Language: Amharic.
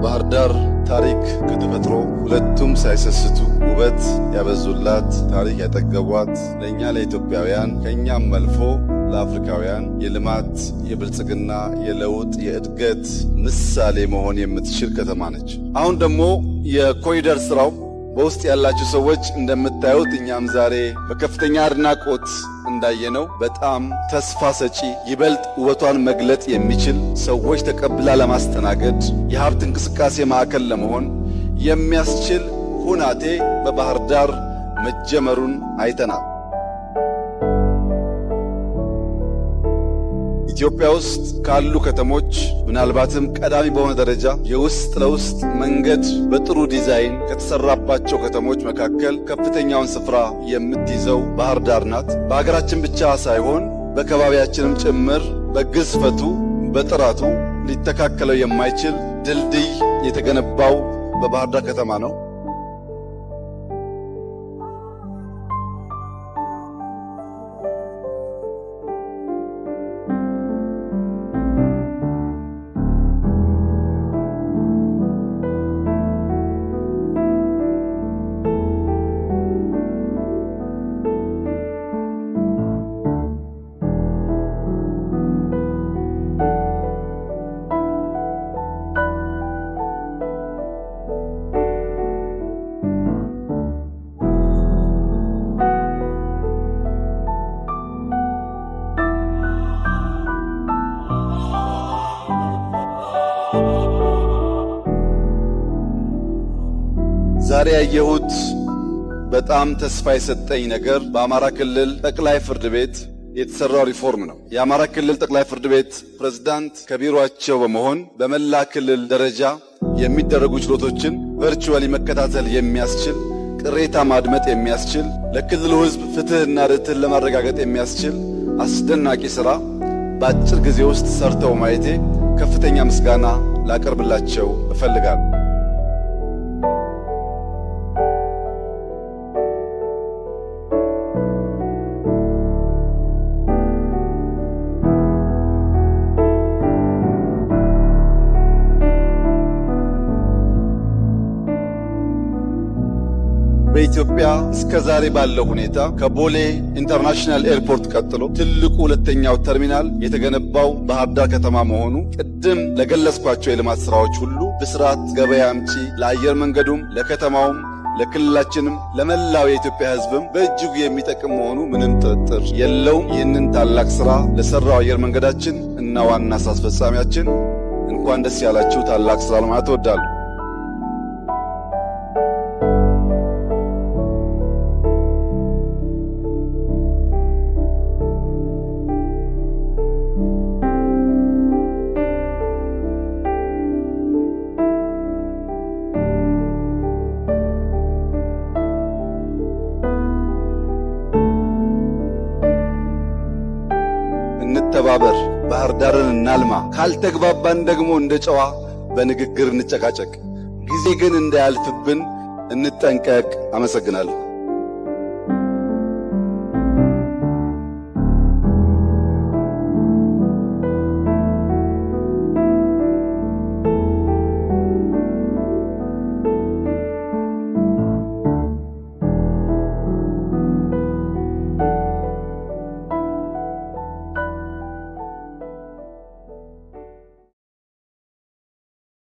ባህር ዳር ታሪክ ከተፈጥሮ ሁለቱም ሳይሰስቱ ውበት ያበዙላት ታሪክ ያጠገቧት ለእኛ ለኢትዮጵያውያን ከኛም አልፎ ለአፍሪካውያን የልማት የብልጽግና የለውጥ የእድገት ምሳሌ መሆን የምትችል ከተማ ነች። አሁን ደግሞ የኮሪደር ስራው በውስጥ ያላችሁ ሰዎች እንደምታዩት እኛም ዛሬ በከፍተኛ አድናቆት እንዳየነው በጣም ተስፋ ሰጪ ይበልጥ ውበቷን መግለጥ የሚችል ሰዎች ተቀብላ ለማስተናገድ የሀብት እንቅስቃሴ ማዕከል ለመሆን የሚያስችል ሁናቴ በባህር ዳር መጀመሩን አይተናል። ኢትዮጵያ ውስጥ ካሉ ከተሞች ምናልባትም ቀዳሚ በሆነ ደረጃ የውስጥ ለውስጥ መንገድ በጥሩ ዲዛይን ከተሰራባቸው ከተሞች መካከል ከፍተኛውን ስፍራ የምትይዘው ባህር ዳር ናት። በሀገራችን ብቻ ሳይሆን በከባቢያችንም ጭምር በግዝፈቱ በጥራቱ ሊተካከለው የማይችል ድልድይ የተገነባው በባህር ዳር ከተማ ነው። ዛሬ ያየሁት በጣም ተስፋ የሰጠኝ ነገር በአማራ ክልል ጠቅላይ ፍርድ ቤት የተሰራው ሪፎርም ነው። የአማራ ክልል ጠቅላይ ፍርድ ቤት ፕሬዝዳንት ከቢሮአቸው በመሆን በመላ ክልል ደረጃ የሚደረጉ ችሎቶችን ቨርቹዋሊ መከታተል የሚያስችል፣ ቅሬታ ማድመጥ የሚያስችል፣ ለክልሉ ሕዝብ ፍትህና ርትዕን ለማረጋገጥ የሚያስችል አስደናቂ ሥራ በአጭር ጊዜ ውስጥ ሰርተው ማየቴ ከፍተኛ ምስጋና ላቀርብላቸው እፈልጋለሁ። በኢትዮጵያ እስከ ዛሬ ባለው ሁኔታ ከቦሌ ኢንተርናሽናል ኤርፖርት ቀጥሎ ትልቁ ሁለተኛው ተርሚናል የተገነባው ባህር ዳር ከተማ መሆኑ ቅድም ለገለጽኳቸው የልማት ስራዎች ሁሉ ብስራት ገበያ አምጪ፣ ለአየር መንገዱም ለከተማውም ለክልላችንም ለመላው የኢትዮጵያ ሕዝብም በእጅጉ የሚጠቅም መሆኑ ምንም ጥርጥር የለውም። ይህንን ታላቅ ስራ ለሰራው አየር መንገዳችን እና ዋና ስራ አስፈጻሚያችን እንኳን ደስ ያላችሁ ታላቅ ስራ ለማለት እወዳለሁ። እንተባበር፣ ባህር ዳርን እናልማ። ካልተግባባን ደግሞ እንደ ጨዋ በንግግር እንጨቃጨቅ። ጊዜ ግን እንዳያልፍብን እንጠንቀቅ። አመሰግናለሁ።